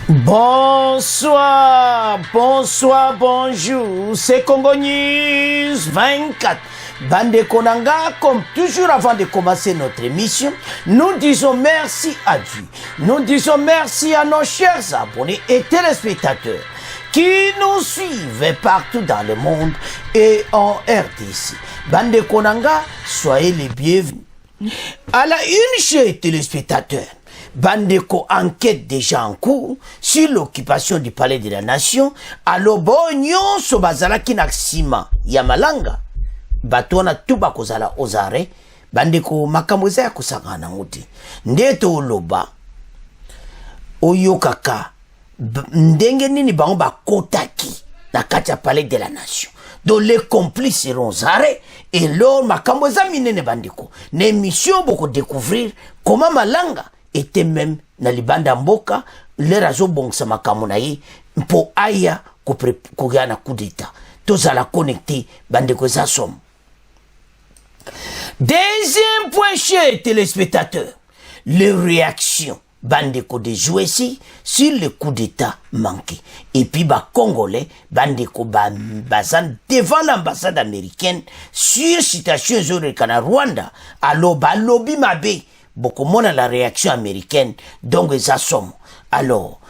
Bonsoir, bonsoir, bonjour, c'est Congo News 24. Bande Konanga, comme toujours avant de commencer notre émission, nous disons merci à Dieu. Nous disons merci à nos chers abonnés et téléspectateurs qui nous suivent partout dans le monde et en RDC. Bande Konanga, soyez les bienvenus. À la une, chers téléspectateurs, Bandeko enquête déjà en cours sur l'occupation du palais de la nation à l'Obonyo Sobazalaki Naksima Yamalanga. Batona tuba kozala ozare bandeko makamboza ya kusangana nguti ndeto loba oyokaka ndenge nini bango bakotaki na kati ya palais de la nation. Donc les complices seront zarés et lors makamboza minene bandeko na émission boko découvrir comment Malanga était même na libanda mboka le razo bongsa makamona yi mpo aya kugana coup d'état tozala connecté bandeko za somme. Deuxième point, chers téléspectateurs, les réactions bandeko de Jouessi sur le coup d'état manqué. Et puis ba Congolais bandeko bazan devant l'ambassade américaine sur citation Zorekana Rwanda alors ba lobby mabe beaucoup mona la réaction américaine donc ça somme. Alors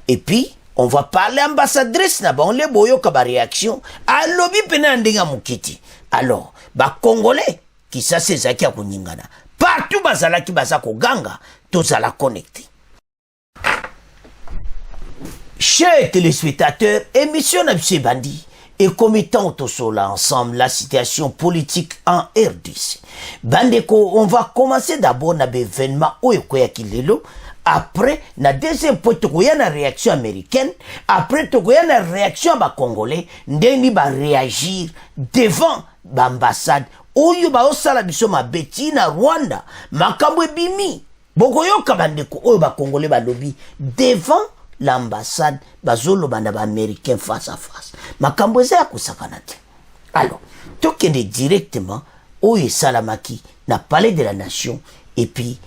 et puis on va parler ambassadrice na ba on le boyo ka ba réaction à lobby pena ndinga mukiti. Alors ba Congolais qui ça c'est ça qui a kuningana partout bazala ki bazako ganga tozala connecté. Chers téléspectateurs, émission Nabse Bandi et commettant sur ensemble la situation politique en RDC. Bandeko, on va commencer d'abord na l'événement Oyokoya Kilelo. Après, na deuxième point, tokoya na réaction américaine. Après, tokoya na réaction ba Congolais. Ndeni ba réagir devant l'ambassade. Oyo ba osala biso mabeti na Rwanda. Makambo bimi. Bokoyoka bandeko. Oyo ba Congolais ba lobby devant l'ambassade bazolo banda ba américain face à face. Makambo za kusakana te. Alors, tokende directement oyo salamaki na palais de la nation et puis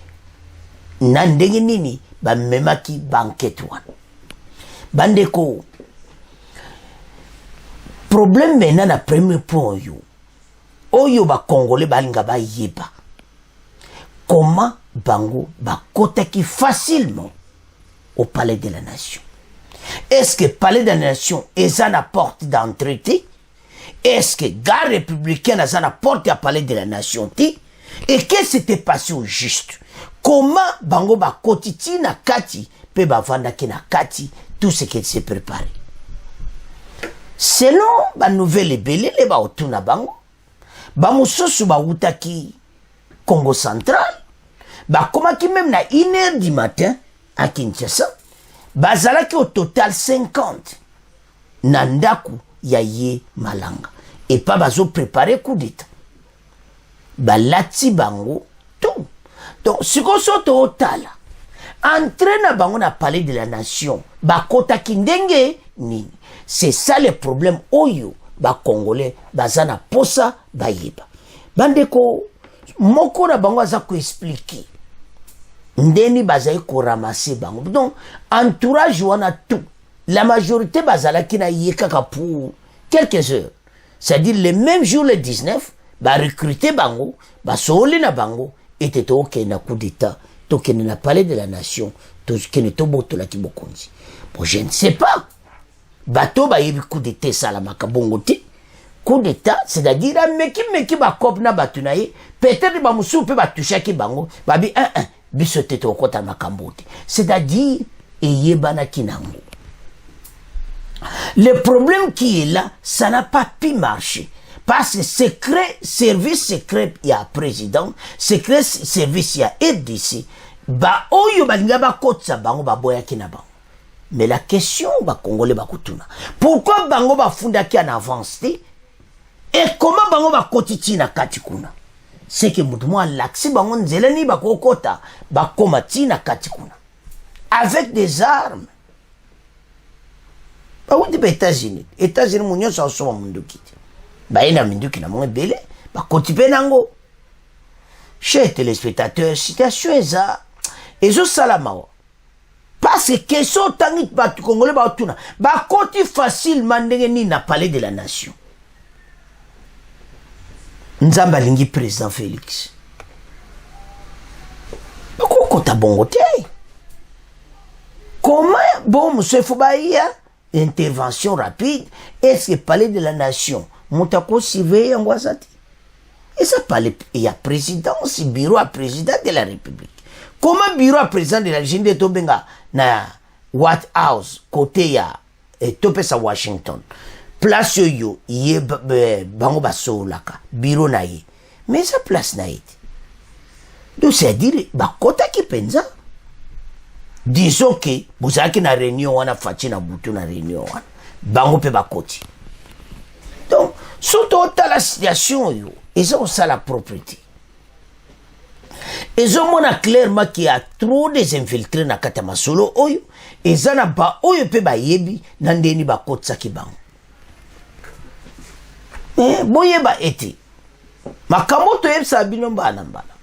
na ndenge nini ba memaki banquet wana. Bandeko problème maintenant na premier point oyo ba Congolais balinga ba yeba comment bango ba kotaki facilement au palais de la nation. Est-ce que palais de la nation est à la porte d'entrée? Est-ce que gare républicaine est à la porte à palais de la nation? Et qu'est-ce qui s'était passé au juste? Comment bango ba kotiti na kati pe ba vandaki na kati tout ce qui s'est préparé? Selon ba nouvelle belé le ba otuna bango ba mususu ba utaki Congo central ba komaki même na 1h du matin à Kinshasa bazalaki au total 50 nandaku ya ye Malanga et pas bazo préparer coup d'état balati bango tout. Donc si qu'on saute au tala entraîne bango na palais de la nation bakota kindenge nini. C'est ça le problème oyo ba Congolais bazana posa bayeba bandeko moko na bango aza ko expliquer ndeni bazai ko ramasser bango. Donc entourage wana tout la majorité bazalaki na yekaka pour quelques heures, c'est-à-dire le même jour le 19 ba recruter bango ba soli na bango était OK na coup d'état tokene na palais de la nation to kene to botola ki bokonzi. Bon je ne sais pas bato ba yebi coup d'état salamaka bongo te coup d'état c'est-à-dire meki ba kop na batunaye peut-être ba musu pe ba touchaki bango ba bi bisote to kota makambote c'est-à-dire eyebana kinango. Le problème qui est là, ça n'a pas pu marcher. Parce que service secret, il y a président, secret service, il y a RDC. Ba oyo balinga ba kotsa bango ba boya kina bango. Mais la question ba Congolais ba kutuna. Pourquoi bango ba fundaki en avance et comment bango ba kotiti na katikuna? C'est que moutoumo l'axi bango nzeleni ba kokota ba komati na katikuna. Avec des armes. Ba wuti ba États-Unis. États-Unis mounyo sa osoma munduki. Ba ina munduki na monge bele. Ba kotipe nango. Chers téléspectateurs, citation eza. Ezo salamao. Pas parce que question tangi batu congolais baotuna bakoti facilement ndenge nini na palais de la nation. Nzamba lingi président Félix bakokota bongo te. Comment bon monsieur Foubaïa intervention rapide, est-ce que palais de la nation moutako surveiller ngwazati? Et ça palais il y a présidence, bureau à président de la République. Comment bureau à président de la République de Tobenga na White House côté ya topesa Washington place yo ye bango basolaka bureau na ye mais ça place na ite donc c'est à dire bakota ki penza disons que bozaki na réunion wana fachi na butu na réunion wana bango pe bakoti donc surtout la situation yo ils ont ça la propriété. Ils ont montré clairement qu'il y a trop des infiltrés na katama solo oyo ezana ba oyo pe ba yebi na ndeni ba kotsa ki bango. Boye ba ete makamoto yebsa bino mbana mbana.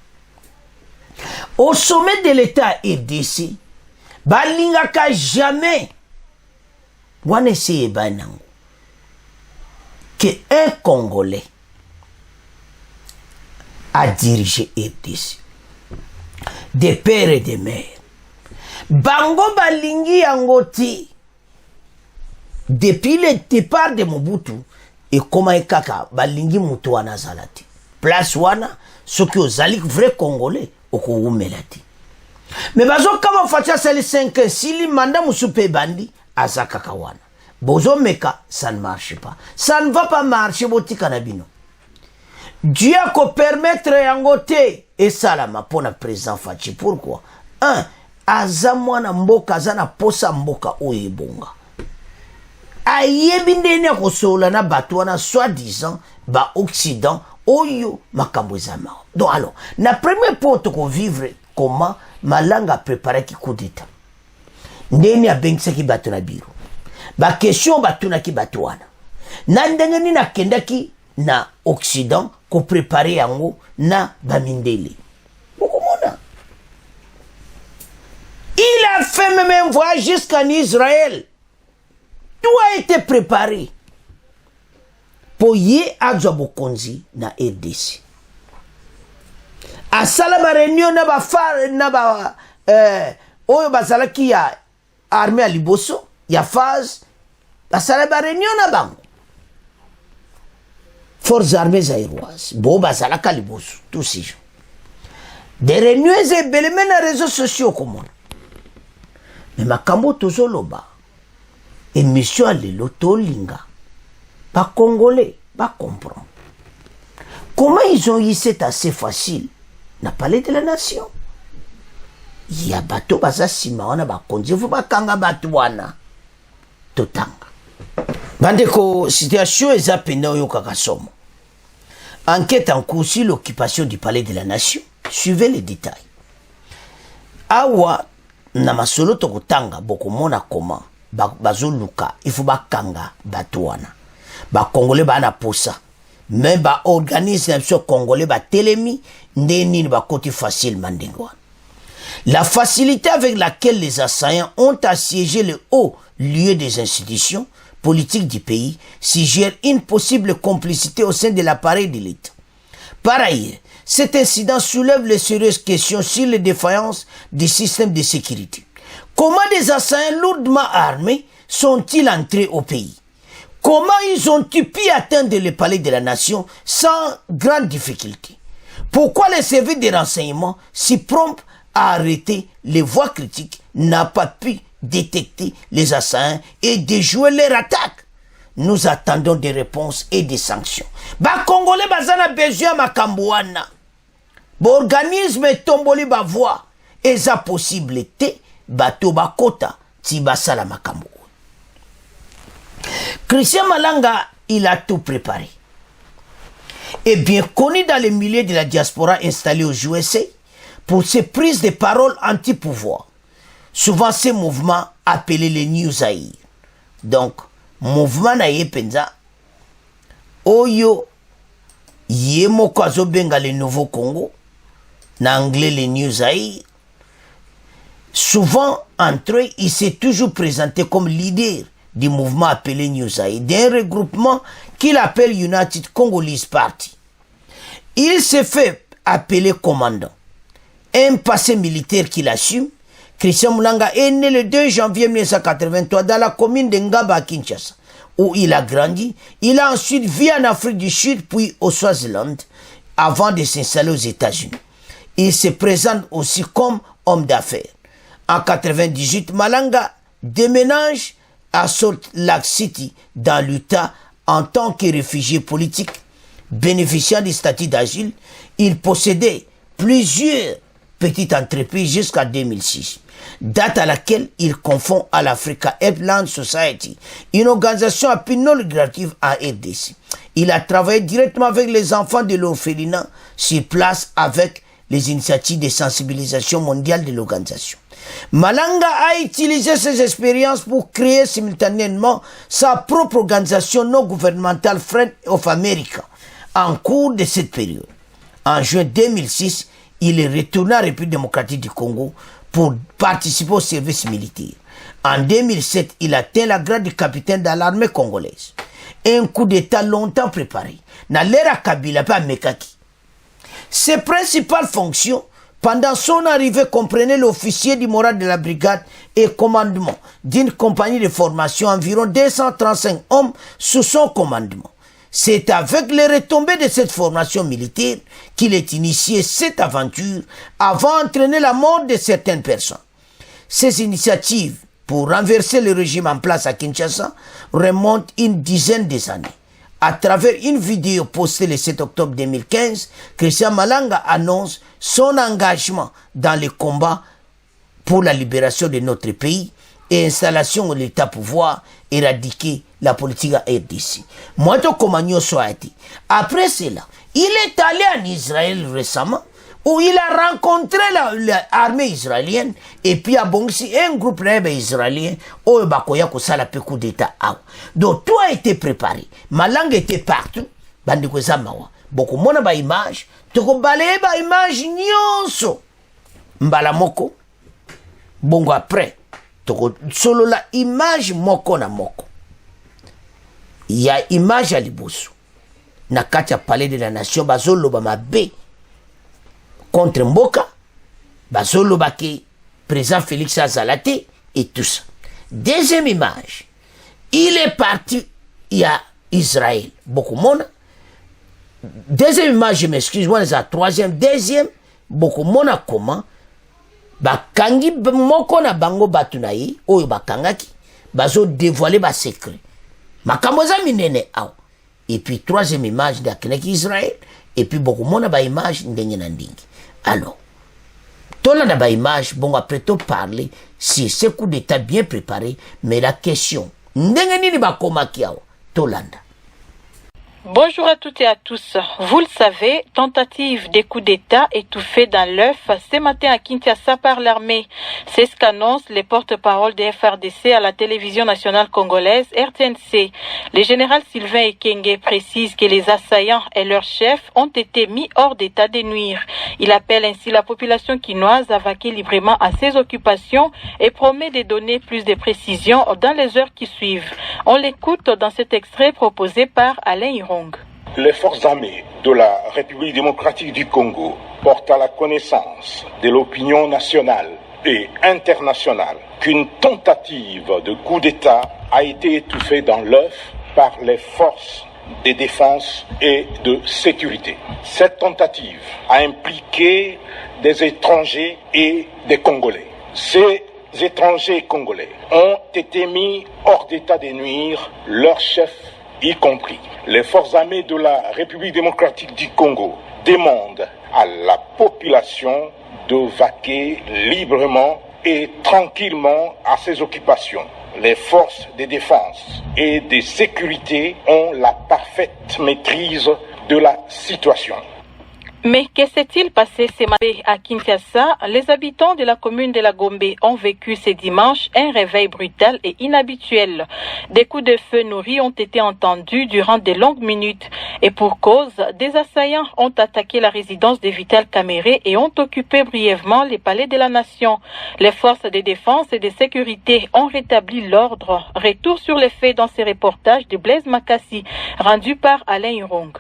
Au sommet de l'État RDC balingaka jamais wana essaye banango que un Congolais a dirigé RDC des pères et des mères. Bango balingi yangoti depuis le départ de Mobutu et comment ekaka balingi mutu wana zalati. Place wana soki ozali vrai Congolais okoumelati. Mais bazo kama fatia sali 5 sili manda musupe bandi azakaka wana. Bozo meka ça ne marche pas. Ça ne va pas marcher botika na bino. Dieu a permettre yangote et salama pour le président Fachi. Pourquoi? Un, azamwana mboka azana posa mboka oyebonga. Ayebindene kosola na batwana soi-disant ba Occident oyo makambozama. Donc alors, na premier porte ko vivre comment malanga préparer ki coup d'état. Ndeni a bengisa ki bato na biro. Ba question batuna ki batwana. Na ndenge ni na kendaki na Occident ko préparer yango na bamindele. Bokomona. Il a fait même un voyage jusqu'en Israël. Tout a été préparé pour y adwa bokonzi na RDC. Asala ba réunion na ba far na ba oyo bazala ki ya armée à Liboso, ya phase asala ba réunion na bango. Forces armées zaïroises, Boba Zalaka Liboso, tous ces gens. Des réunions et bellements na réseaux sociaux comme mais makambo tozoloba. Émission à l'eloto linga. Pas congolais, pas comprendre. Comment ils ont eu c'est assez facile? Na palais de la nation. Il y a bateau baza sima wana ba konzi fu bakanga batwana. Totanga. Bandeko, situation est zapena yo kakasomo. Enquête en cours sur l'occupation du palais de la nation. Suivez les détails. Awa na masolo tokotanga bokomona koma bazoluka il faut bakanga batwana. Ba congolais ba na posa. Mais ba organisation congolais ba telemi ndeni ba côté facile mandengwa. La facilité avec laquelle les assaillants ont assiégé le haut lieu des institutions politiques du pays suggère une possible complicité au sein de l'appareil de l'État. Par ailleurs, cet incident soulève les sérieuses questions sur les défaillances des systèmes de sécurité. Comment des assaillants lourdement armés sont-ils entrés au pays? Comment ils ont-ils pu atteindre le palais de la nation sans grande difficulté? Pourquoi les services de renseignement, si prompts à arrêter les voix critiques, n'a pas pu détecter les assaillants et déjouer leur attaque? Nous attendons des réponses et des sanctions. Ba Congolais bazana besoin makambouana. Ba organisme tomboli ba voix. Et ça possibilité bato ba kota ti basala makambo. Christian Malanga, il a tout préparé. Et bien connu dans les milieux de la diaspora installée aux USA pour ses prises de parole anti-pouvoir. Souvent ces mouvements appelés les New Zaïre. Donc, mouvement na ye penza oyo ye moko azobenga le nouveau Congo na anglais le New Zaïre Souvent, entre eux, il s'est toujours présenté comme leader du mouvement appelé Newsai, d'un regroupement qu'il appelle United Congolese Party. Il s'est fait appeler commandant. Un passé militaire qu'il assume, Christian Moulanga est né le 2 janvier 1983 dans la commune de Ngaba à Kinshasa, où il a grandi. Il a ensuite vécu en Afrique du Sud, puis au Swaziland, avant de s'installer aux États-Unis. Il se présente aussi comme homme d'affaires. En 1998, Malanga déménage à Salt Lake City, dans l'Utah, en tant que réfugié politique. Bénéficiant du statut d'asile, il possédait plusieurs petites entreprises jusqu'en 2006, date à laquelle il confond à l'Africa Heartland Society, une organisation à but non lucratif en RDC. Il a travaillé directement avec les enfants de l'orphelinat sur place avec les initiatives de sensibilisation mondiale de l'organisation. Malanga a utilisé ses expériences pour créer simultanément sa propre organisation non gouvernementale Friends of America en cours de cette période. En juin 2006, il est retourné en République démocratique du Congo pour participer au service militaire. En 2007, il atteint la grade de capitaine dans l'armée congolaise. Un coup d'État longtemps préparé. Dans l'ère à Kabila, pas Mekaki. Ses principales fonctions, pendant son arrivée, comprenaient l'officier du moral de la brigade et commandement d'une compagnie de formation, environ 235 hommes sous son commandement. C'est avec les retombées de cette formation militaire qu'il est initié cette aventure avant d'entraîner la mort de certaines personnes. Ces initiatives pour renverser le régime en place à Kinshasa remontent une dizaine d'années. À travers une vidéo postée le 7 octobre 2015, Christian Malanga annonce son engagement dans les combats pour la libération de notre pays et installation de l'État pouvoir, éradiquer la politique à RDC. Après cela, il est allé en Israël récemment, où il a rencontré l'armée israélienne, et puis à Bongsi, un groupe israélien, où il a la coup d'État. Donc tout a été préparé. Ma langue était partout. Beaucoup de ba image, tu ko balayer ba image nyonso. Mbala moko. Bongo après, tu ko solo la image moko na moko. Il y a image à Liboso. Na kati ya palais de la nation, bazolo ba mabe contre Mboka, bazolo ba ke président Félix Azalate et tout ça. Deuxième image, il est parti, il y a Israël, beaucoup de monde. Deuxième image, je m'excuse, moi, la troisième, deuxième, beaucoup de monde a comment, bakangi moko na bango batunayi, oyo bakangaki, bazo dévoiler ba secret. Makamoza minene aw. Et puis troisième image d'Akinaki Israël, et puis beaucoup de monde a ba image ndenye na ndingi. Alors, tout le monde a ba image, bon après tout parler, si ce coup d'état bien préparé, mais la question, ndenye nini ba komaki aw, Tolanda. Bonjour à toutes et à tous. Vous le savez, tentative des coups d'État étouffés dans l'œuf ce matin à Kinshasa par l'armée. C'est ce qu'annoncent les porte-paroles des FRDC à la télévision nationale congolaise RTNC. Le général Sylvain Ekenge précise que les assaillants et leurs chefs ont été mis hors d'état de nuire. Il appelle ainsi la population quinoise à vaquer librement à ses occupations et promet de donner plus de précisions dans les heures qui suivent. On l'écoute dans cet extrait proposé par Alain Hiron. Les forces armées de la République démocratique du Congo portent à la connaissance de l'opinion nationale et internationale qu'une tentative de coup d'État a été étouffée dans l'œuf par les forces de défense et de sécurité. Cette tentative a impliqué des étrangers et des Congolais. Ces étrangers congolais ont été mis hors d'état de nuire, leurs chefs y compris. Les forces armées de la République démocratique du Congo demandent à la population de vaquer librement et tranquillement à ses occupations. Les forces de défense et de sécurité ont la parfaite maîtrise de la situation. Mais que s'est-il passé ce matin à Kinshasa? Les habitants de la commune de la Gombe ont vécu ce dimanche un réveil brutal et inhabituel. Des coups de feu nourris ont été entendus durant de longues minutes. Et pour cause, des assaillants ont attaqué la résidence de Vital Kamerhe et ont occupé brièvement les palais de la nation. Les forces de défense et de sécurité ont rétabli l'ordre. Retour sur les faits dans ce reportage de Blaise Makassi, rendu par Alain Irong.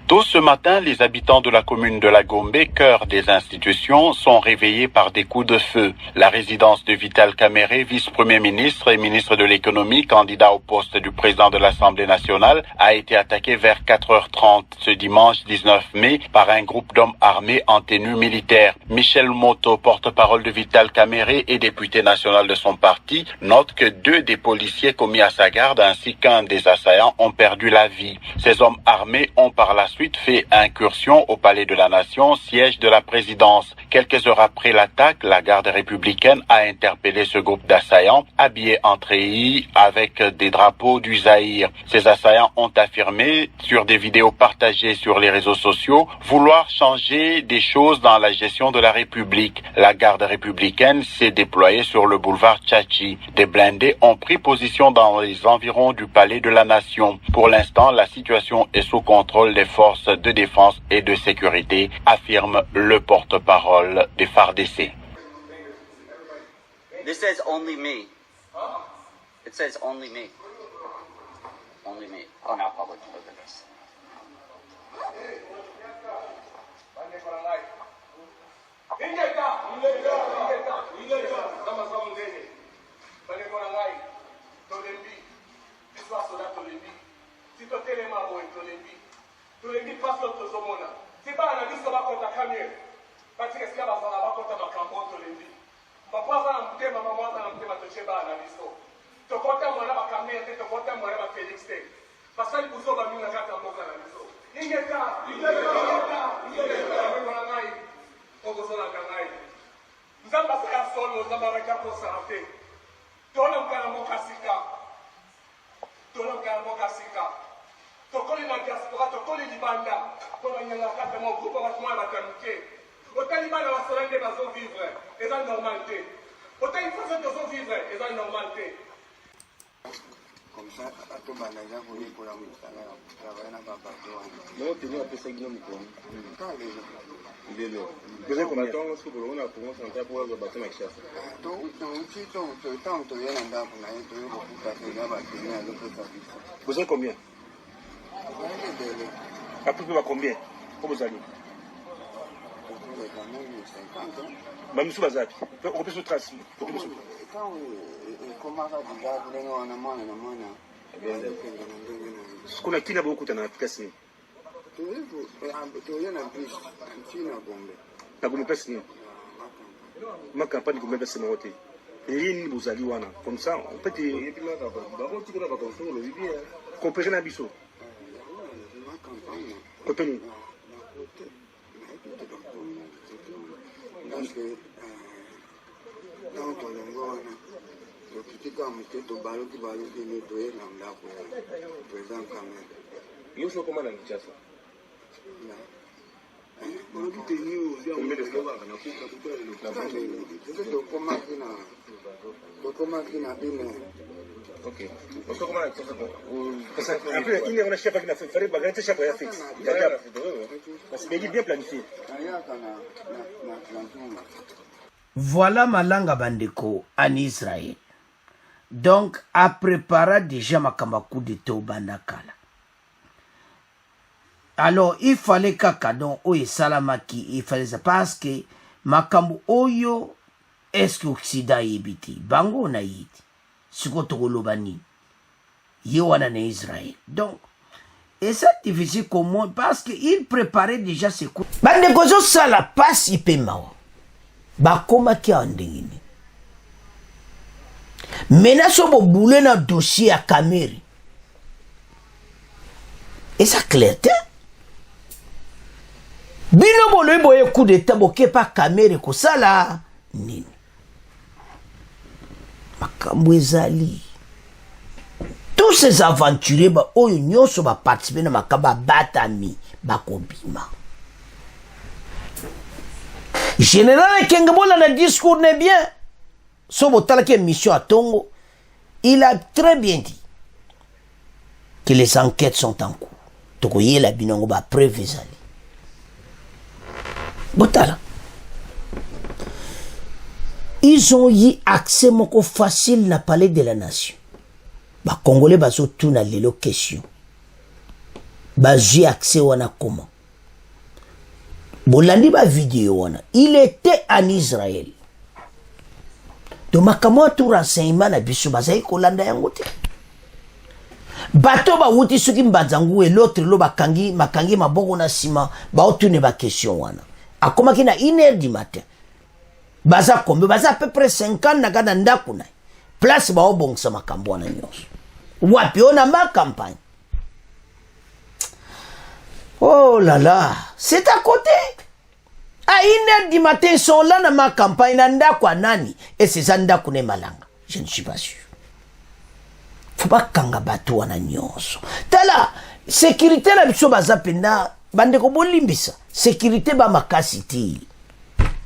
Tôt ce matin, les habitants de la commune de la Gombe, cœur des institutions, sont réveillés par des coups de feu. La résidence de Vital Kamerhe, vice-premier ministre et ministre de l'économie, candidat au poste du président de l'Assemblée nationale, a été attaquée vers 4h30 ce dimanche 19 mai par un groupe d'hommes armés en tenue militaire. Michel Moto, porte-parole de Vital Kamerhe et député national de son parti, note que 2 des policiers commis à sa garde ainsi qu'un des assaillants ont perdu la vie. Ces hommes armés ont par la suite fait incursion au palais de la nation, siège de la présidence. Quelques heures après l'attaque, la garde républicaine a interpellé ce groupe d'assaillants habillés en treillis avec des drapeaux du Zaïre. Ces assaillants ont affirmé sur des vidéos partagées sur les réseaux sociaux vouloir changer des choses dans la gestion de la République. La garde républicaine s'est déployée sur le boulevard Tchachi. Des blindés ont pris position dans les environs du palais de la nation. Pour l'instant, la situation est sous contrôle des forces de défense et de sécurité, affirme le porte-parole des FARDC. This says only me. It says only me. Only me on our public evidence. Tolebi passe l'autre zomona. C'est pas un avis sur la compte à Camille. Parce que ce qu'il y a dans la compte à ma campagne Tolebi. Papa va en thème, maman va en thème à te cheba à la viso. Te compte à moi là, ma Camille, te compte à moi là, ma Félix. Parce que le bouson va venir à la carte à la viso. Il est là, il est là, il est là. On vous en a gagné. Nous avons passé à sol, nous avons avec un peu santé. Tout le monde a mon cassica. Tout le monde a mon cassica. Tokoli na diaspora, tokoli libanda, pour la nyangaka mon groupe va faire la qualité. Au Taliban la solennité va vivre, et la normalité. Au Taliban va vivre, et la normalité. Comme ça, à tout le monde pour la musique, travailler dans la partie. Non, tu n'as pas ça qui nous compte. Il est là. Vous avez combien de temps que l'on a commencé à pour le bâtiment avec ça? Donc, si tu es là, Vous avez combien? À peu près combien? Comment vous allez? Même sous la ZAP. On peut se tracer. Quand on commence à dire, on a moins. Ce qu'on a qui n'a beaucoup de place. Tu es un plus, tu es un bombe. Na comme place. Ma campagne comme place noté. Et vous allez voir comme ça, on peut dire. Comprenez un biseau. Contenu. Donc, dans ton langage, le petit homme qui est au ballon qui va lui nettoyer l'âme là pour le président Kamel. Il y a comment dans le chat? Ok. Parce que comment après, il y a un chef qui a fait faire bagarre, chef qui a fait. Parce qu'il est bien planifié. Voilà Malanga Bandeko en Israël. Donc, a préparé déjà ma coup de Tobandakala. Alors, il fallait qu'Akadon Oye Salamaki, il fallait ça parce que Makambu Oyo, est-ce que l'Occident est habité? Bango na yiti. Sukotogolobani. Yewana na Israël. Donc, et c'est difficile comment parce qu'il préparait déjà ses coups. Bandeko zo sala passe ipemao. Bakoma ki andengini. Mena so bo boule na dossier à Kamerhe. Et ça clair, bino bolo boye coup d'état boke pa Kamerhe ko sala nini. Makambo ezali. Tous ces aventuriers ba oyo nyoso ba participer na makaba batami bakobima. Général Kengebola na discours n'est bien. Sobo talaki mission à Tongo, il a très bien dit que les enquêtes sont en cours. Tokoye la binongo ba preuve ezali. Botala. Ils ont eu accès moko facile na palais de la nation. Ba Congolais bazo tuna lelo question. Ba j'ai accès wana comment? Bolandi ba vidéo wana. Il était en Israël. Donc makamwa tout renseignement na biso bazai kolanda yango te. Bato ba wuti soki mbazangu et l'autre lo bakangi makangi maboko na sima ba otune ba question wana. Akoma kina 1h du matin. Baza kombe baza à peu près 50 na kada ndaku na. Place ba obongsa makambo wana nyonso. Wapi on a ma campagne. Oh là là, c'est à côté. À 1h du matin, ils sont là dans ma campagne, kwa nani, et c'est Zandaku ne malanga. Je ne suis pas sûr. Faut pas kanga batu wana nyonso. Tala, sécurité la biso bazapenda, bande ko bolimbisa. Sécurité ba makasi ti.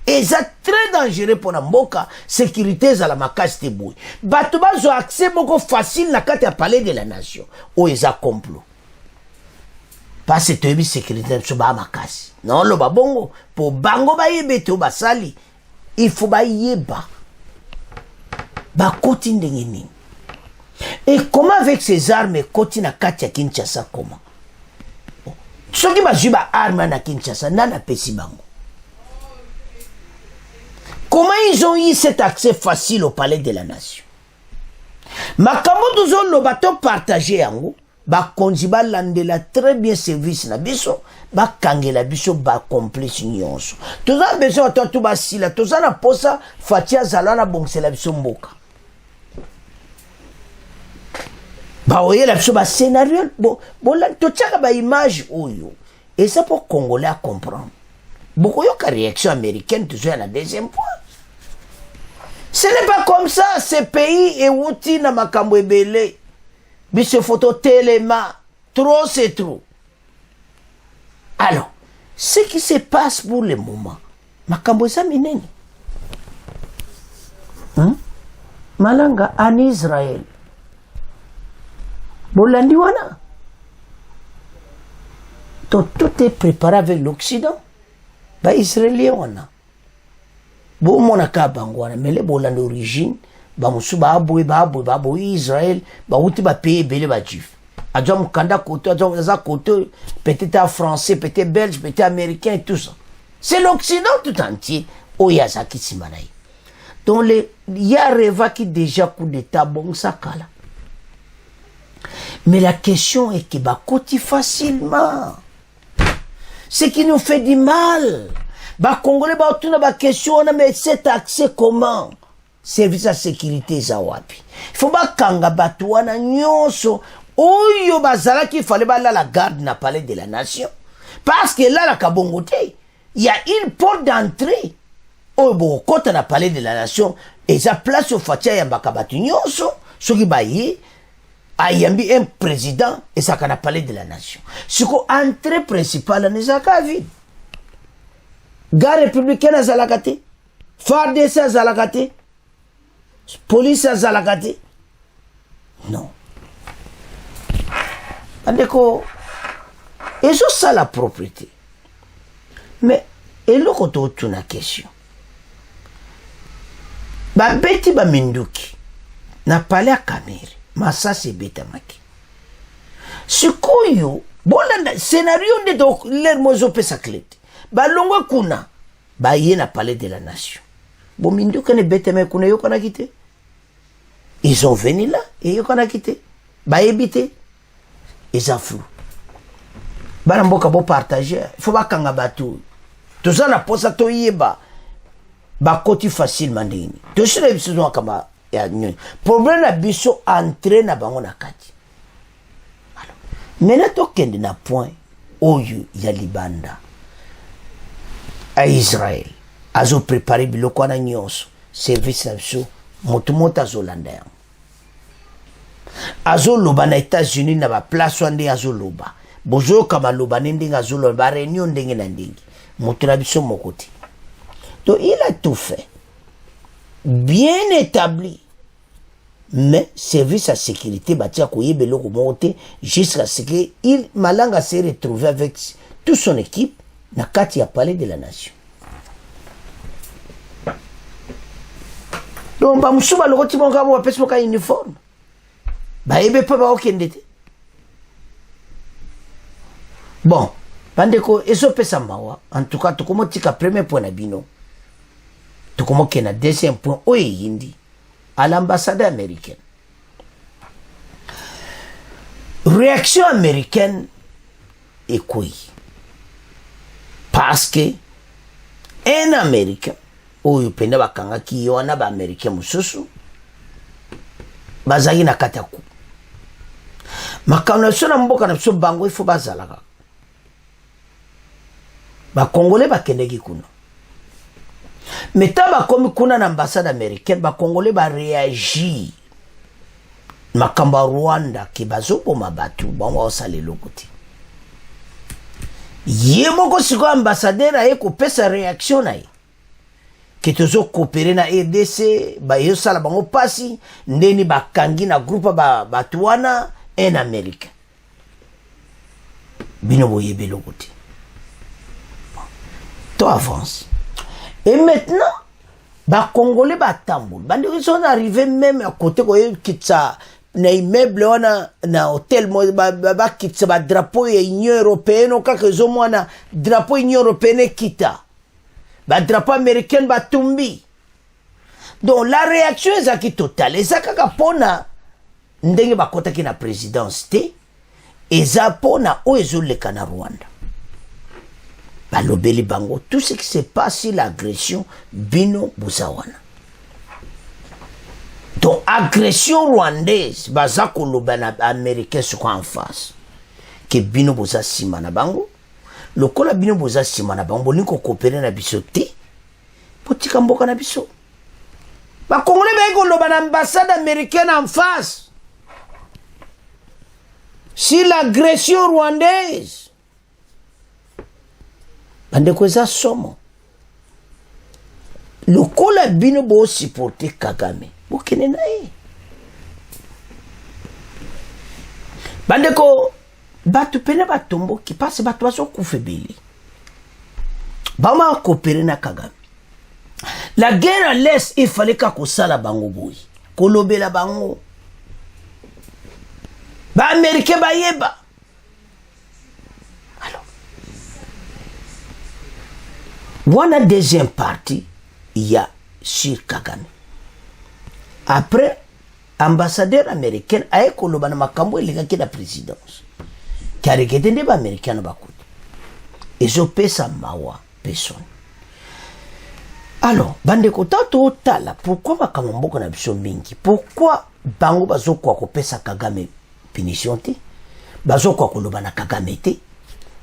Et ça très dangereux pour la mboka, sécurité za la makasi te boy. Batu bazo accès beaucoup facile na kati ya palais de la nation. O eza complot. Parce que tu as sécurité sur ba makasi. Non, le babongo pour bango ba yebe to basali. Il faut ba yeba. Ba koti ndengeni. Et comment avec ces armes koti na kati ya Kinshasa comment? Soki ba juba arme na Kinshasa nana pesi bango. Comment ils ont eu cet accès facile au palais de la nation? Makambo dozo lo bato partagé yango. Ba konjiba landela très bien service na biso ba kangela biso ba complice nyonso toza besoin to to basila toza na posa fatia zalana bongsela biso mboka ba oyela biso ba scénario bo la to tchaka ba image oyo et ça pour Congolais à comprendre beaucoup yo ka réaction américaine toujours à la deuxième point. Ce n'est pas comme ça ce pays est outi na makambo ebele. Biso photo téléma, trop c'est trop. Alors, ce qui se passe pour le moment, makambo za minene. Malanga en Israël. Bolandi wana. Tout est préparé avec l'Occident. Ba Israélien wana. Bo mona ka bangwana, mais les bolandi d'origine. Ba musu ba aboy Israël ba wuti ba pays belé ba juif adja mukanda côté adja za côté peut-être français peut-être belge peut-être américain et tout ça c'est l'Occident tout entier oyaza kisimanaï donc il y a reva qui déjà coup d'état bon sakala mais la question est que ba koti facilement ce qui nous fait du mal ba Congolais ba tuna ba question on a mais cet accès comment service à sécurité za wapi faut ba kanga batu wana nyonso oyo bazala qu'il fallait ba la garde na palais de la nation parce que là la kabongote il y a une porte d'entrée oyo bo kota na palais de la nation et ça place au fatia ya bakabatu nyonso soki baye ayambi un président et ça kana palais de la nation siko entrée principale ne zaka vide gare républicaine azalakate FARDC azalakate police azalakate non andeko eso ça la propriété mais eloko to tuna question ba beti ba minduki na pale ya Kamere masasi betamaki sikoyo bolanda scénario de do lermozo pesa clete ba longwa kuna ba yena palais de la nation bon minduki ne betame kuna yo kana kite ils ont venu là et yo kana kite ba ebité ils ont flou bana mboka bo partager faut ba kanga batu to ça na posa to yeba ba koti facilement ndini to sile biso kama ya nyoni problème na biso entrer na bango na kati alors maintenant to kende na point oyo ya libanda à Israël azo préparer biloko na nyonso service na biso moto azolanda yango azoloba na États-Unis na ba place wande azoloba bozo kama loba ndenge azoloba ba réunion ndenge na ndenge moto na biso mokoti Donc il a tout fait, bien établi, mais service à sécurité batia koyebe loko monte jusqu'à ce que il Malanga s'est retrouvé avec toute son équipe na kati ya palais de la nation. Donc ba musuba lokoti monga mo pesa moka uniforme ba yebe pa ba okende te. Bon bandeko eso pesa mawa en tout cas tukomo tika premier point na bino tukomo kena deuxième point oye yindi à l'ambassade américaine. Réaction américaine est quoi? Parce que un Américain, ou il peut pas kanga qui yo na ba Américain mususu, bazali na kataku. Makana sona mboka na biso bango il faut bazalaka. Ba Congolais ba kendeki kuna. Mais tant que kuna na ambassade américaine, ba Congolais ba réagir. Makamba Rwanda ki bazopo mabatu bango osale lokote. Yemoko siko ambassadeur aye ko pesa réaction na ye. Ki tozo coopérer na RDC, ba yo sala bango pasi, ndeni ba kangi na groupe ba batuana en Amérique. Bino boyebe lokote. To avance. Et maintenant, ba Congolais ba tamboul. Bandi ils sont arrivés même à côté ko kitsa na immeuble wana na hôtel ba kitsa ba drapeau ya Union européenne kaka zomo na drapeau Union européenne kita. Ba drapeau américain ba tumbi. Donc la réaction est qui totale. Et ça kaka pona ndenge ba kota ki na présidence te. Et ça pona o ezoleka na Rwanda. Balobeli bango, tout ce qui se passe sur l'agression, bino buzawana. Donc, agression rwandaise, bazako lobana américain se en face. Que bino buza simana bango, le kola bino buza simana bango, niko coopérer na biso te, potika mboka na biso. Ba Congolais ba lobana ambassade américaine en face. Si l'agression rwandaise, bandeko eza somo lokola bino bo supporter Kagame bokene na ye bandeko batu pene batombo ki passe batu baso kufebeli bama coopérer na Kagame. La guerre à l'est il fallait kako sala bango boy kolobela bango ba américain ba yeba. Voilà deuxième partie, il y a sur Kagame. Après, ambassadeur américain a écoloba na makambo elinga ki la présidence. Car il y a des américains na bakut. Et je pesa mawa personne. Alors, bande kotato tala, pourquoi makambo mboko na biso mingi? Pourquoi bango bazoko ko pesa Kagame punition te? Bazoko koloba na Kagame te?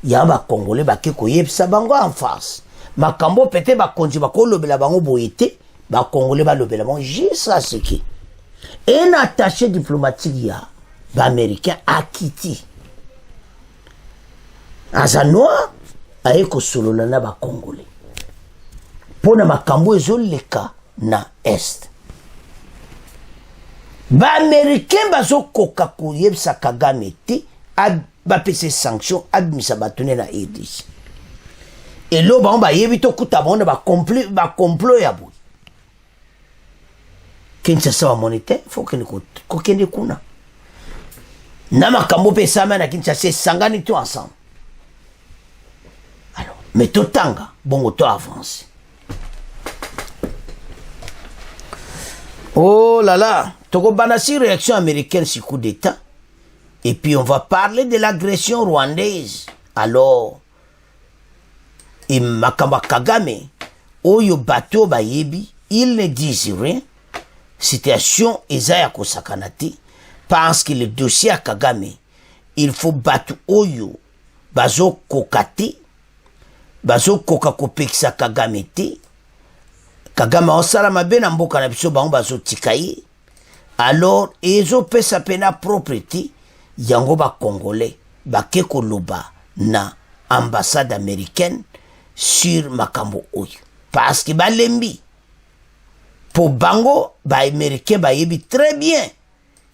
Ya ba Congolais ba ke koyebisa bango en face. Makambo pete ba konji ba kolobela bango boyete ba Congolais ba lobela bango juste à ce qui un attaché diplomatique ya ba américain a quitté azanoa aeko solola na ba Congolais pona makambo ezoleka na est ba américain bazo koka koyebisa Kagame te ba pese sanction admisa batone na RDC. Et là, on va éviter tout à l'heure, va complot ya bout. Kinshasa wa monétaire, faut que nous kokende kuna. Na makambo pe sama na Kinshasa sangani tout ensemble. Alors, mais tout tanga, bon auto avance. Oh là là, toko banasi réaction américaine sur coup d'état. Et puis on va parler de l'agression rwandaise. Alors et Makamba Kagame, Oyo Bato Bayebi, ils ne disent rien. Situation Ezaya Kosakanati, parce que le dossier à Kagame, il faut battre Oyo, Bazo Kokati, Bazo Kokakopeksa Kagame te, Kagame Osalama Ben Mboka na biso bango Bazo Tikaye, alors Ezo pesa pena propriété, yango ba Congolais, ba Keko Loba na ambassade américaine, sur makambo oyo parce que balembi pour bango ba américain ba yebi très bien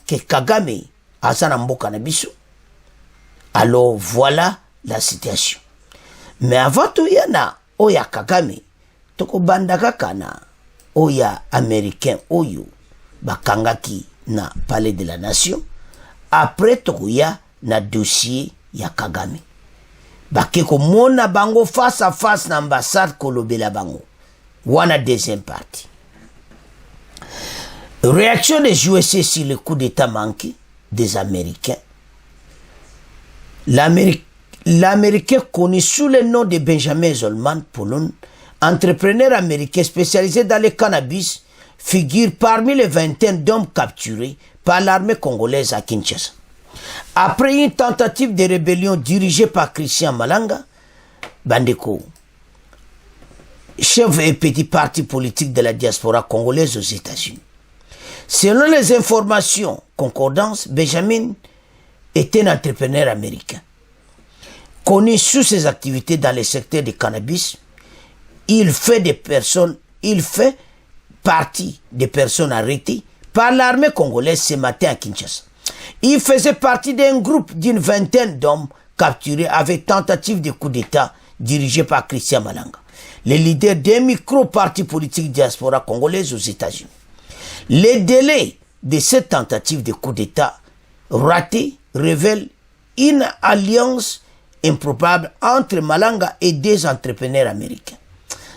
que Kagame azana mboka na biso. Alors voilà la situation. Mais avant tout yana oya Kagame toko bandaka kana oya américain oyo bakangaki na palais de la nation. Après toko ya na dossier ya Kagame bakeko mona bango face à face na ambassade kolobela bango. Wana deuxième partie. Réaction des USA sur le coup d'état manqué des Américains. L'Américain connu sous le nom de Benjamin Zolman Polon, entrepreneur américain spécialisé dans le cannabis, figure parmi les vingtaines d'hommes capturés par l'armée congolaise à Kinshasa. Après une tentative de rébellion dirigée par Christian Malanga, Bandeko, chef et petit parti politique de la diaspora congolaise aux États-Unis. Selon les informations concordantes, Benjamin est un entrepreneur américain. Connu sous ses activités dans le secteur du cannabis, il fait partie des personnes arrêtées par l'armée congolaise ce matin à Kinshasa. Il faisait partie d'un groupe d'une vingtaine d'hommes capturés avec tentative de coup d'État dirigé par Christian Malanga, le leader d'un micro-parti politique diaspora congolaise aux États-Unis. Les délais de cette tentative de coup d'État raté révèlent une alliance improbable entre Malanga et des entrepreneurs américains.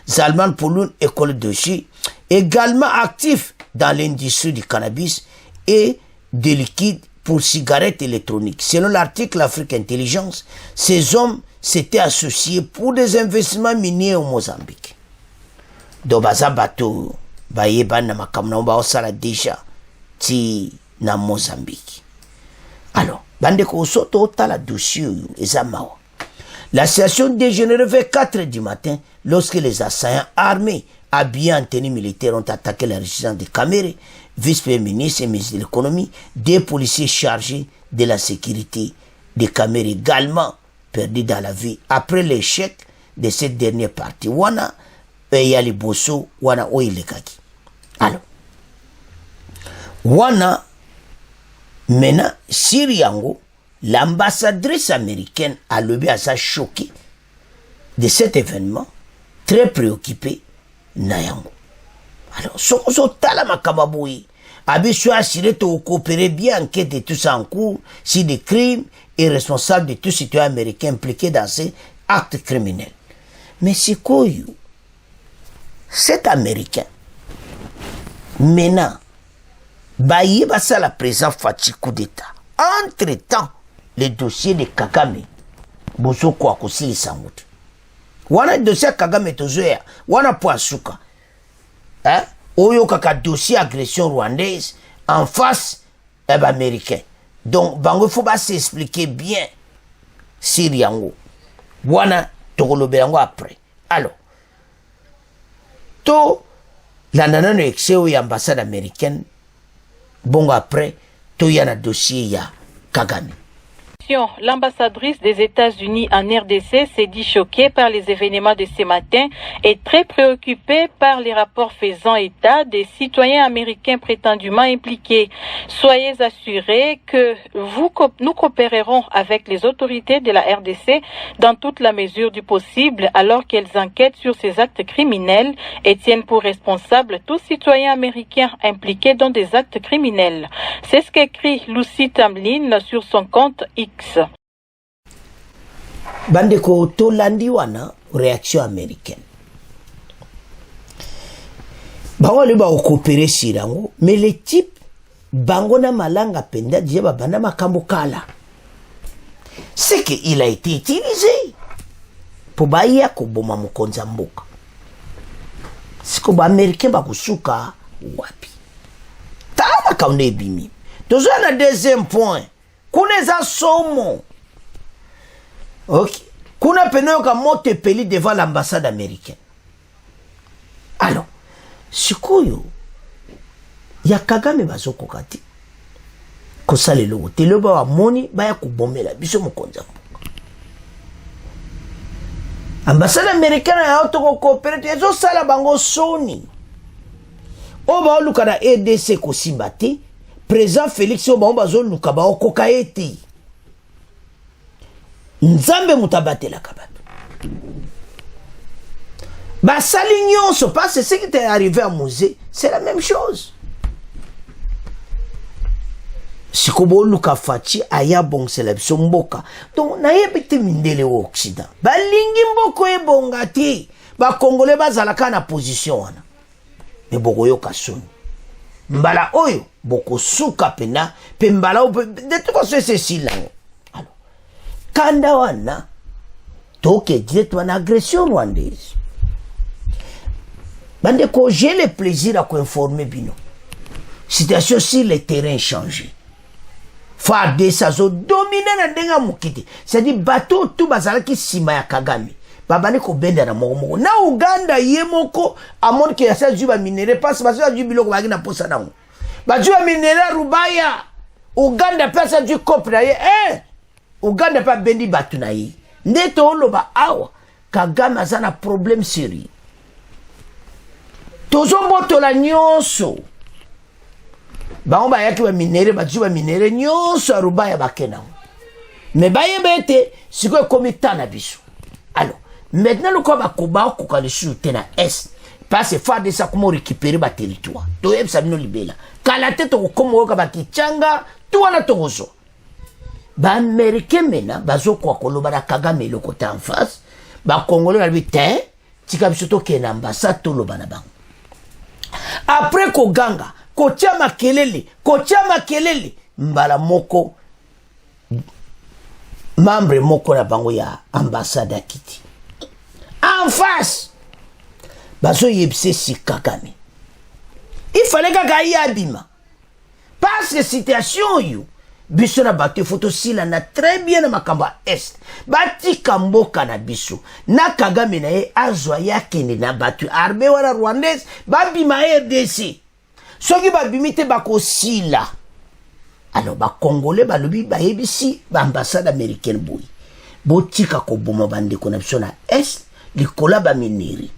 Zalman Pouloun et Koledoshi, également actifs dans l'industrie du cannabis et des liquides pour cigarettes électroniques. Selon l'article Afrique Intelligence, ces hommes s'étaient associés pour des investissements miniers au Mozambique. Dobaza bateau bayeba na makamna ba osala déjà ti na Mozambique. Alors, bande ko soto tala dossier ezamawa. La situation dégénère vers 4 du matin lorsque les assaillants armés habillés en tenue militaire ont attaqué la résidence de Kamere, vice-premier ministre et ministre de l'économie. Des policiers chargés de la sécurité de Kamere également perdus dans la vie après l'échec de cette dernière partie. Wana yali bosso wana oilekaki. Alors, wana mena Siriango, l'ambassadrice américaine a levé à sa choquée de cet événement, très préoccupée Nayango. Alors, so tala makababoui, abisso assuré de coopérer bien enquête de tout ça en cours si des crimes et responsable de tout citoyen américain impliqué dans ces actes criminels. Mais c'est quoi, cet américain, maintenant, baye basa la présence fati coup d'état. Entre-temps, le dossier de Kagame, boso kwa kusili sanguti. Wana dossier Kagame tozoya, wana poasuka. Oyo kaka dossier agression rwandaise en face américain. Donc, bango faut pas s'expliquer bien Siriango. Wana tokolobelango après. Alors, to la nanano exeo ya ambassade américaine, bon après, to yana dossier ya Kagame. L'ambassadrice des États-Unis en RDC s'est dit choquée par les événements de ce matin et très préoccupée par les rapports faisant état des citoyens américains prétendument impliqués. Soyez assurés que nous coopérerons avec les autorités de la RDC dans toute la mesure du possible alors qu'elles enquêtent sur ces actes criminels et tiennent pour responsable tout citoyen américain impliqué dans des actes criminels. C'est ce qu'écrit Lucy Tamlin sur son compte X. Bandeko tolandi wana réaction américaine. Bango le ba coopérer sirango, mais les types bango na malanga penda déjà babana makambo kala. C'est que il a été utilisé pour baya ko boma mukonza mboka. Siko ba américain ba kusuka wapi. Tama kaune bimi. Tozo na deuxième point. Kuneza somo. Ok. Kuna peno ka mote peli devant l'ambassade américaine. Alors, sikoyo ya Kagame bazoko kati. Kosale lo telo ba moni ba ya kubomela biso mokonza. ambassade américaine ya toko coopérer ezo sala bango soni o ba luka na EDC ko simbati président Félix o ba zo luka ba okoka eti nzambe mutabatela kabatu ba sali nyonso parce que ce qui est arrivé à Musée c'est la même chose. Sikobo luka fachi aya bongsela biso mboka donc na yebite mindele au Occident balingi mboko ebongati ba congolais bazalaka na position wana me boko yoka soni mbala oyo boko suka pena pe mbala de tout ça c'est si là alors kanda wana toke direct wana agression rwandaise bande ko j'ai le plaisir à ko informer bino situation sur le terrain changé FARDC sazo dominer na ndenga mukiti c'est-à-dire bateau tout bazala ki sima ya Kagame babane ko benda na moko na Uganda yemoko amon ke yasa juba minere passe bazo ju biloko bagi na posa nango bajua minere Rubaya Uganda pesa ju kopra ye Uganda pa bendi batu na ye ndeto oloba awa Kagame azana problème sérieux tozo botola nyonso bango bayaki ba minere baju ba minere nyonso Rubaya bakena mais bayebete siko komi tana biso alors maintenant le quoi bakoba ko ka le shooter na est parce que FARDC ça comment récupérer ba territoire to yebsa bino libela kala tete ko komo ka bakichanga to wana tozo ba américain mena bazo kwa koloba na Kagame le côté en face ba congolais ba bité tika biso to kena ambassade to loba na bango après ko ganga kocha makelele mbala moko membre moko na bango ya ambassade ya kiti en face bazo yebse si Kagame il fallait kaka yabima parce que situation yo biso na bato photo sila na très bien na makamba est batika mboka na biso na Kagame na ye azwa yakende na bato armée wana rwandaise babima RDC soki babimite bakosila alors ba congolais balobi bayebisi ba ambassade américaine boy botika ko boma bandeko na biso na est likola ba mineri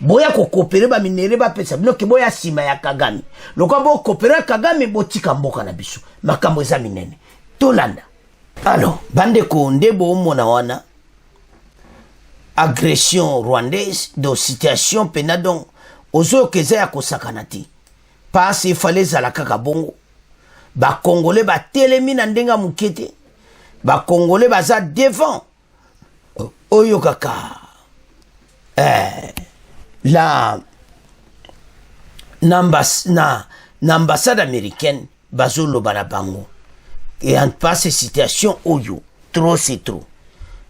boya ko coopérer ba mineri ba pesa bloke boya sima ya Kagame loko bo coopérer Kagame botika mboka na biso makambo eza minene tolanda alors bandeko ndebo mona wana agression rwandaise do situation pena donc ozo keza ya kosakanati parce il fallait zala kaka bongo ba congolais ba telemi na ndenga mukete ba congolais baza devant oyo kaka la ambassade américaine bazolo bana bango et en passe situation oyo trop c'est trop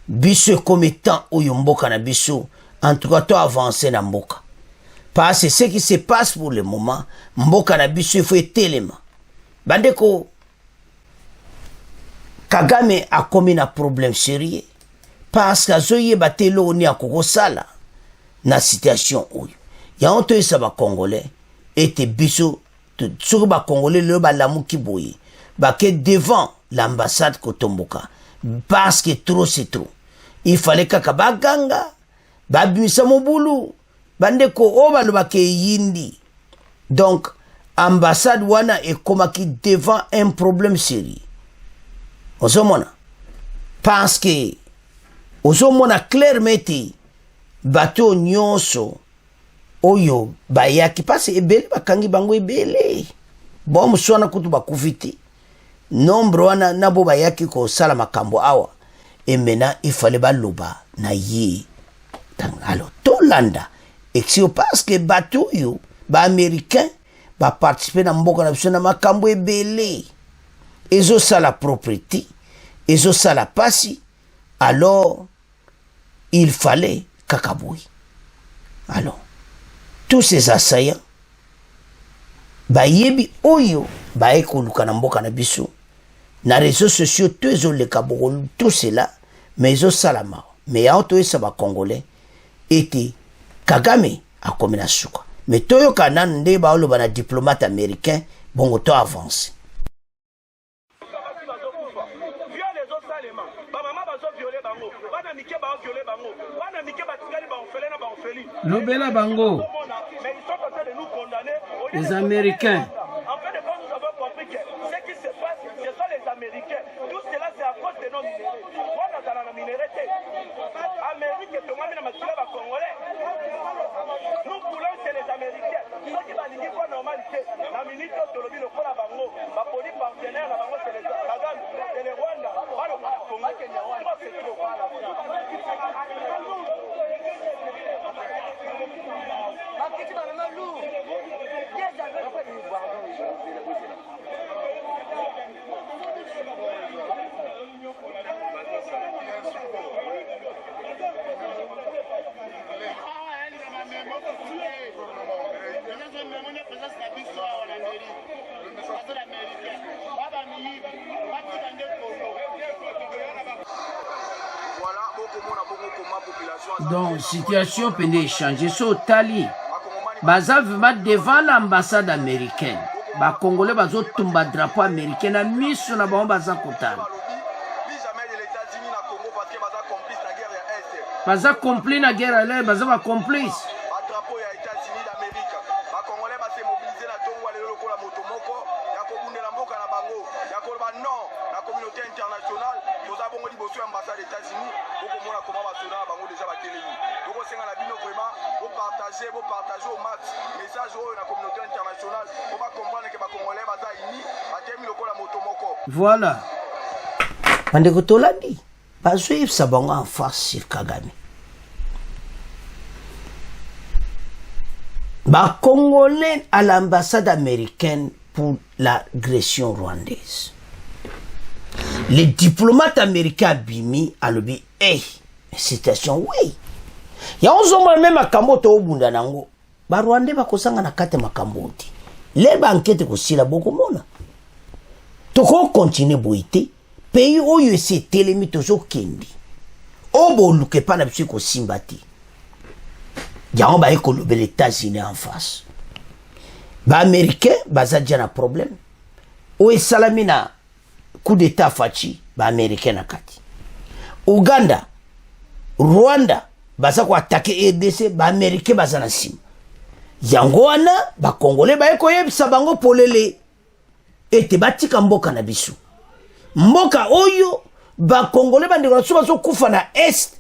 biso comme étant oyo mboka na biso en tout cas to avancer na mboka parce que ce qui se passe pour le moment mboka na biso il faut etelema bandeko Kagame a commis un problème sérieux parce que azoye batelo ni akoko sala na situation oyo ya onto esa ba congolais était biso sur ba congolais le ba lamuki boye ba ke devant l'ambassade kotomboka parce que trop c'est trop il fallait kaka baganga babimisa mobulu bandeko o baloba ke yindi donc ambassade wana ekomaki devant un problème sérieux ozomona parce que ozomona clairement te bato nyonso oyo bayaki parce ebele bakangi bango ebele bon muswana kutu bakufiti nombre wana nabo bayaki ko sala makambo awa et maintenant il fallait baloba na ye alors tolanda exio parce que bato yo ba américain ba participer na mboka na biso na makambo ebele ezo sala propriété ezo sala pasi alors il fallait kakaboui alors tous ces assaillants bayebi oyo baekoluka na mboka na biso na réseaux sociaux tous ezoleka bokolu tout cela mais ezosalama mais ya oto esa bacongolais ete Kagame akomi na suka mais toyoka nanu nde baoloba na diplomate américain bongo to avance bamama bazoviole bango bana mike baoviole bango bana mike batika Lobela Bango. Mais ils sont en train de nous condamner. Les Américains. En fait, de nous avons compris que ce qui se passe, ce sont les Américains. Tout cela, c'est à cause de nos minéraux. On a dans la minéralité. Amérique, tout le monde a Congolais. Nous voulons que les Américains, ceux qui vont dire quoi normalité, la ministre de l'Obi, le Kola Bango, ma police partenaire, la Bango, c'est les Kagame, c'est les Rwanda, pas le Congo, c'est trop. Donc, situation peut changer. So, Tali, baza vraiment devant l'ambassade américaine. Ba Congolais bazo tumba drapeau américain na miso na bango baza kotala. Baza complice na guerre là, baza ba complice. Voilà. Bandeko tolandi bazwi sabango en face sur Kagame. Ba Congolais à l'ambassade américaine pour l'agression rwandaise. Les diplomates américains bimi à l'obi situation oui. Ya ozoma même makambo to obunda nango. Ba Rwanda bakosanga na kate makambo ti. Les banquettes ko sila boko mona. Toko continue boité pays oyo ese telemi tozo kendi. Obo luke pa na biso ko simbati. Ya on ba ekolobe les États-Unis en face. Ba américain baza déjà na problème. O esalamina coup d'état fachi ba américain na kati. Uganda, Rwanda baza ko attaquer RDC ba américain baza na sim. Yango wana ba Congolais ba ekoyebisa bango polele ete batika mboka na biso. Mboka oyo ba Congolais bandeko na bazo kufa na est.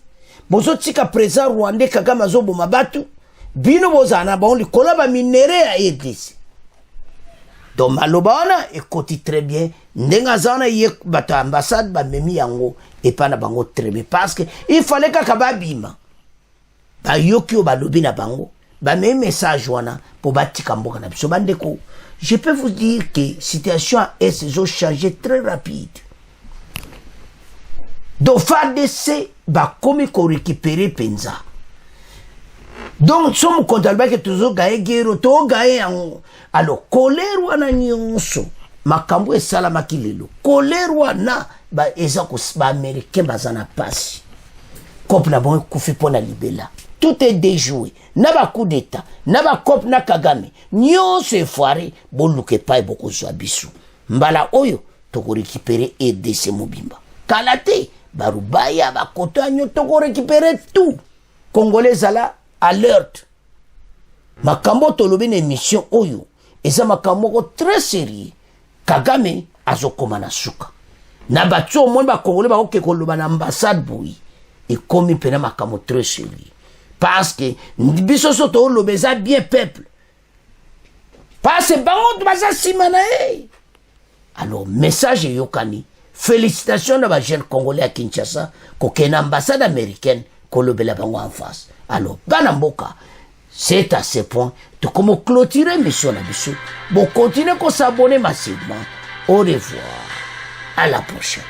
Bozo tika président Rwandais Kagame azoboma batu bino bozana ba on likola ba minere ya RDC. Donc maloba wana ekoti très bien ndenga zana ye bata ambassade ba memi yango et pas na bango très bien parce que il fallait ka kababima ba yokio ba lobi na bango ba memi message wana pour batika mboka na biso bandeko. Je peux vous dire que situation est changé très rapide. Donc FARDC ba komi ko récupérer penza. Donc somme kontalba que toujours gaé guerre to gaé en alors colère wana nyonso makambo esalama kilelo colère wana ba eza ko ba américain bazana passe cop na bon kufi pona libela tout est déjoué na ba coup d'état na ba cop na Kagame nyonso efoiré boluke pa boko zo bisu mbala oyo to ko récupérer RDC mobimba kalate barubaya ba kotanyo to ko récupérer tout Congolais ala alerte makambo tolobi na émission oyo eza makambo ko très sérieux Kagame azokoma na suka na batso mo ba Congolais ba ko koloba na ambassade boui et komi pena makambo très sérieux parce que biso soto lobeza bien peuple parce que bango baza simana alors message yokani félicitations na ba jeune Congolais à Kinshasa ko kena ambassade américaine ko lobela bango en face. Alors bana mboka c'est à ce point de comment clôturer mission na biso bon continuer ko s'abonner massivement. Au revoir, à la prochaine.